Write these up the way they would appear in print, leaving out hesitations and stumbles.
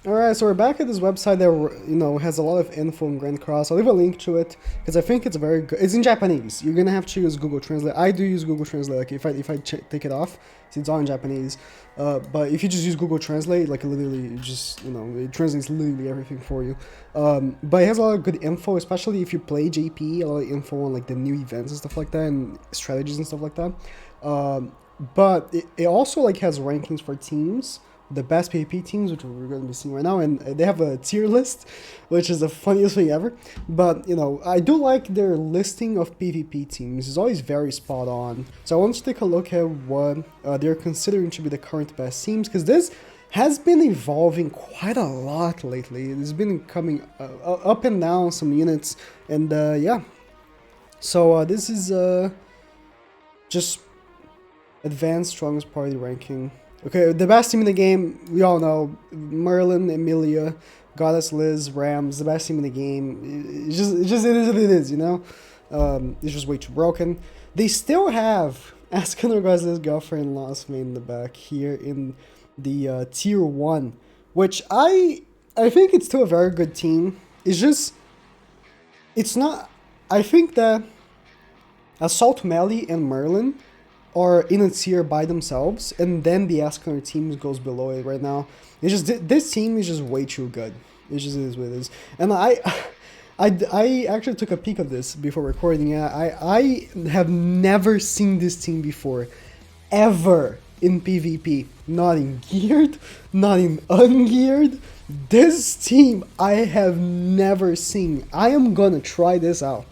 Alright, so we're back at this website that, has a lot of info on Grand Cross. I'll leave a link to it because I think it's very good. It's in Japanese. You're gonna have to use Google Translate. I do use Google Translate. Like if I take it off, it's all in Japanese. But if you just use Google Translate, like literally, it translates literally everything for you. But it has a lot of good info, especially if you play JP. A lot of info on like the new events and stuff like that, and strategies and stuff like that. But it also like has rankings for teams, the best PvP teams, which we're going to be seeing right now, and they have a tier list, which is the funniest thing ever. But I do like their listing of PvP teams. It's always very spot on. So I want to take a look at what they're considering to be the current best teams, because this has been evolving quite a lot lately. It's been coming up and down some units, and yeah. So this is just advanced strongest party ranking. Okay, the best team in the game, we all know, Merlin, Emilia, Goddess, Liz, Rams, the best team in the game. It is what it is, it's just way too broken. They still have Ascon Goddess' girlfriend lost main in the back here in the tier 1, which I think it's still a very good team. It's not, I think that Assault Melee and Merlin are in a tier by themselves, and then the Ascon team goes below it right now. It's just this team is just way too good. It just is what it is. And I actually took a peek of this before recording. I have never seen this team before, ever in PvP. Not in geared, not in ungeared. This team I have never seen. I am gonna try this out.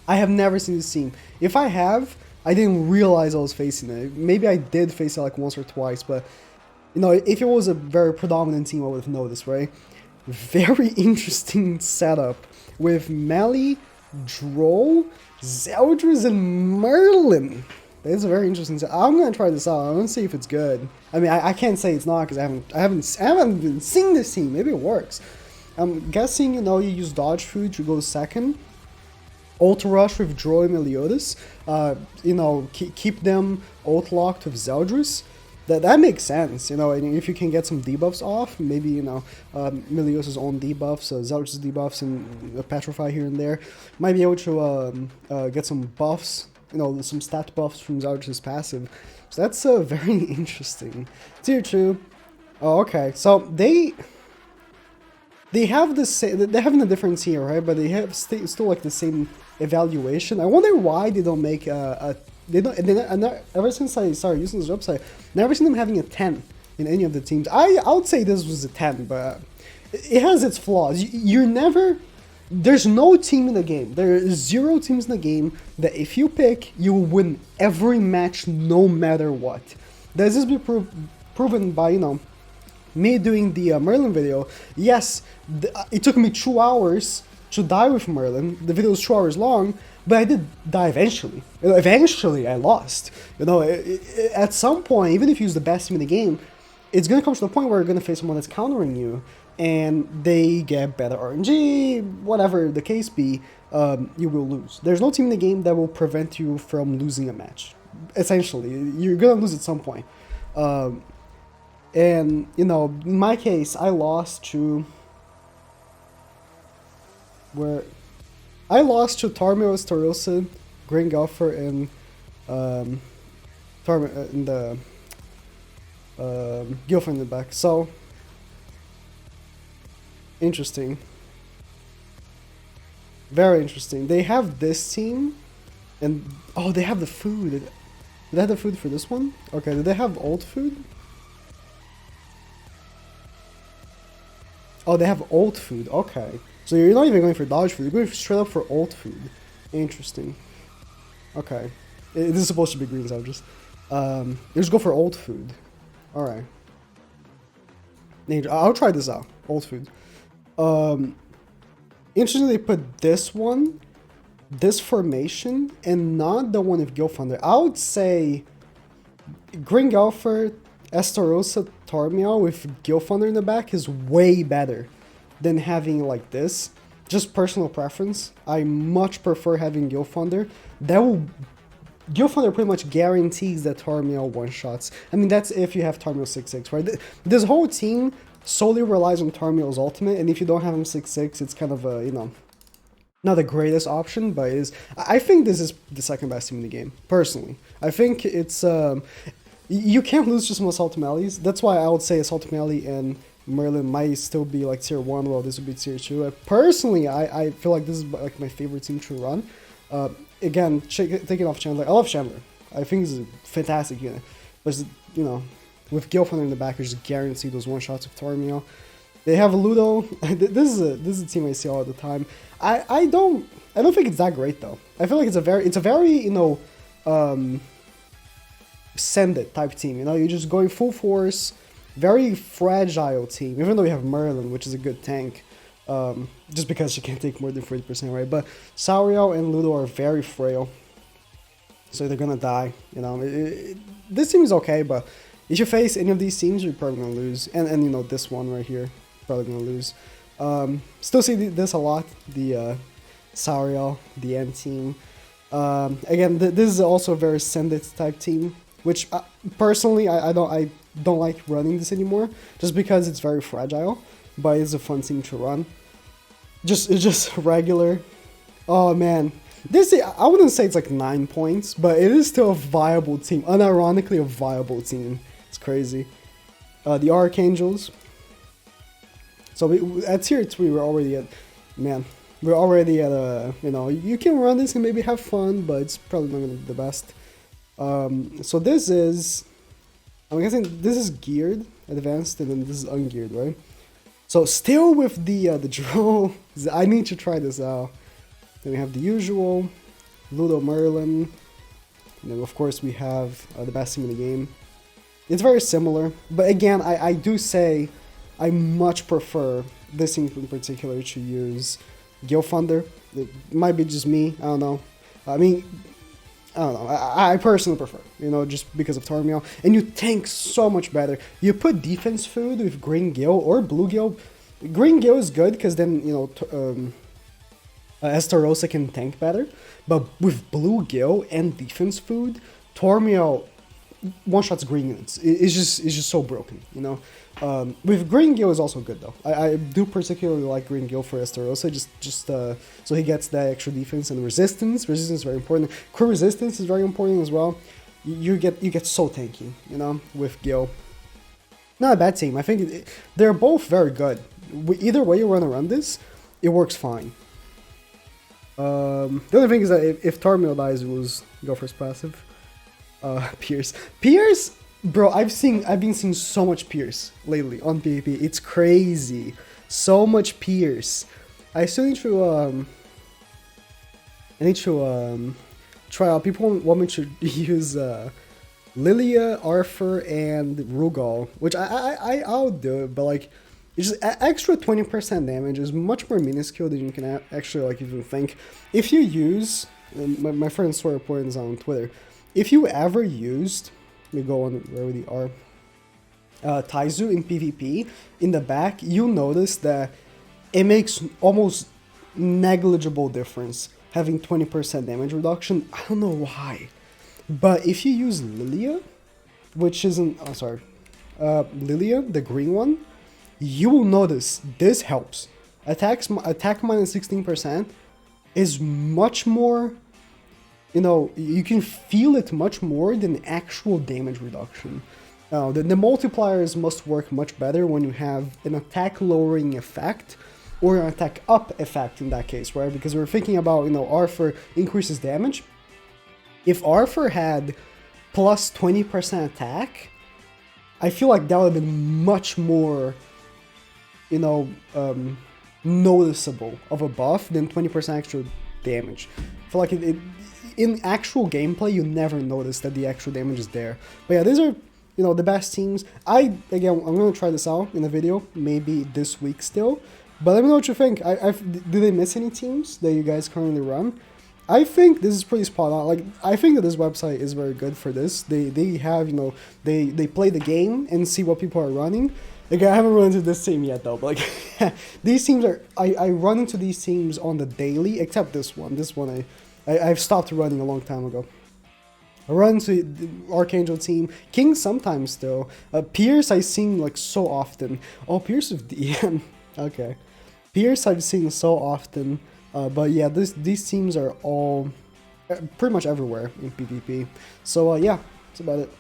I have never seen this team. If I have, I didn't realize I was facing it. Maybe I did face it like once or twice, but if it was a very predominant team, I would have noticed, right? Very interesting setup with Meli, Droll, Zeldris, and Merlin. It's a very interesting setup. I'm gonna try this out. I'm gonna see if it's good. I mean, I can't say it's not because I haven't been seeing this team. Maybe it works. I'm guessing you use dodge food to go second. Ult rush with Droll and Meliodas, keep them ult locked with Zeldris. That makes sense, and if you can get some debuffs off, maybe, Meliodas' own debuffs, Zeldris' debuffs, and Petrify here and there, might be able to get some buffs, some stat buffs from Zeldris' passive. So that's very interesting. Tier 2. Oh, okay. So they have the same, they're having a difference here, right? But they have still like the same evaluation. I wonder why they don't make ever since I started using this website, never seen them having a 10 in any of the teams. I would say this was a 10, but it has its flaws. There's no team in the game. There are 0 teams in the game that if you pick, you will win every match no matter what. This has been proven by, me doing the Merlin video. Yes, it took me 2 hours to die with Merlin. The video was 2 hours long, but I did die eventually. Eventually, I lost. At some point, even if you use the best team in the game, it's gonna come to the point where you're gonna face someone that's countering you, and they get better RNG, whatever the case be, you will lose. There's no team in the game that will prevent you from losing a match. Essentially, you're gonna lose at some point. And, in my case, I lost to Tarmio, Starosa, Gringelfer, and Gilfer in the back. So, interesting. Very interesting. They have this team, and, oh, they have the food. Did they have the food for this one? Okay, did they have old food? Oh, they have ult food. Okay. So you're not even going for dodge food. You're going straight up for ult food. Interesting. Okay. This is supposed to be green, so I'm just... just go for ult food. Alright. I'll try this out. Ult food. Interesting they put this one, this formation, and not the one with Gilfunder. I would say... Gringelfer, Estarossa, Tarmiel with Gilfunder in the back is way better than having like this. Just personal preference. I much prefer having Gilfunder. Gilfunder pretty much guarantees that Tarmiel one-shots. I mean, that's if you have Tarmiel 6-6, right? This whole team solely relies on Tarmiel's ultimate, and if you don't have him 6/6, it's kind of a, you know, not the greatest option, but it is. I think this is the second best team in the game, personally. I think it's you can't lose just from Assault Melees. That's why I would say Assault Melee and Merlin might still be like tier 1, while this would be tier 2. Personally, I feel like this is like my favorite team to run. Again, taking off Chandler, I love Chandler. I think he's a fantastic unit. But, you know, with Gilfunder in the back, you just guarantee those one-shots with Tormiel. They have a Ludo. This is a team I see all the time. I don't think it's that great though. I feel like it's a very you know, send it type team. You know, you're just going full force, very fragile team. Even though we have Merlin, which is a good tank, just because she can't take more than 40%, right? But Sauriel and Ludo are very frail, so they're gonna die. You know, this team is okay, but if you face any of these teams, you're probably gonna lose. And you know, this one right here, probably gonna lose. Still see this a lot. The Sauriel, the End team. Again, this is also a very send it type team, which personally I don't like running this anymore, just because it's very fragile. But it's a fun team to run. It's just regular. Oh man, this I wouldn't say it's like 9 points, but it is still a viable team. Unironically, a viable team. It's crazy. The Archangels. So at tier 3, we're already at, man, we're already at a, you know, you can run this and maybe have fun, but it's probably not gonna be the best. So this is, I'm guessing this is geared, advanced, and then this is ungeared, right? So still with the draw, I need to try this out. Then we have the usual, Ludo Merlin, and then of course we have the best team in the game. It's very similar, but again, I do say I much prefer this team in particular to use Gilfunder. It might be just me, I don't know. I mean, I don't know, I personally prefer, you know, just because of Tormiel. And you tank so much better. You put defense food with Green Gil or Blue Gil. Green Gil is good because then, you know, Estarossa can tank better. But with Blue Gil and defense food, Tormiel one-shots green units. It's just so broken, you know. With Green Gil is also good though. I do particularly like Green Gil for Estarossa, just so he gets that extra defense and resistance. Resistance is very important. Crew resistance is very important as well. You get so tanky, you know, with Gil. Not a bad team. I think they're both very good. Either way you want to run this, it works fine. The only thing is that if Tarmiel dies, we lose go first passive. Pierce, bro, I've been seeing so much Pierce lately on PvP. It's crazy, so much Pierce. I still need to try out. People want me to use Lilia, Arthur, and Rugal, which I'll do it, but like, it's just extra 20% damage is much more minuscule than you can actually like even think. If you use, my friend Sawyer pointed this out on Twitter, if you ever used, let me go on where we are, Taizu in PvP, in the back, you'll notice that it makes almost negligible difference having 20% damage reduction. I don't know why. But if you use Lilia, which isn't, oh sorry, Lilia, the green one, you will notice this helps. Attack minus 16% is much more, you know, you can feel it much more than actual damage reduction. The multipliers must work much better when you have an attack lowering effect or an attack up effect in that case, right? Because we're thinking about, you know, Arthur increases damage. If Arthur had plus 20% attack, I feel like that would have been much more, you know, noticeable of a buff than 20% extra damage. I feel like in actual gameplay, you never notice that the actual damage is there. But yeah, these are, you know, the best teams. Again, I'm going to try this out in a video, maybe this week still. But let me know what you think. Do they miss any teams that you guys currently run? I think this is pretty spot on. Like, I think that this website is very good for this. They have, you know, they play the game and see what people are running. Again, I haven't run into this team yet though, but like, these teams are, I run into these teams on the daily, except this one. This one I've stopped running a long time ago. Run to the Archangel team. King sometimes though. Pierce I've seen like so often. Oh, Pierce with DN. Okay. Pierce I've seen so often. But yeah, these teams are all pretty much everywhere in PvP. So yeah, that's about it.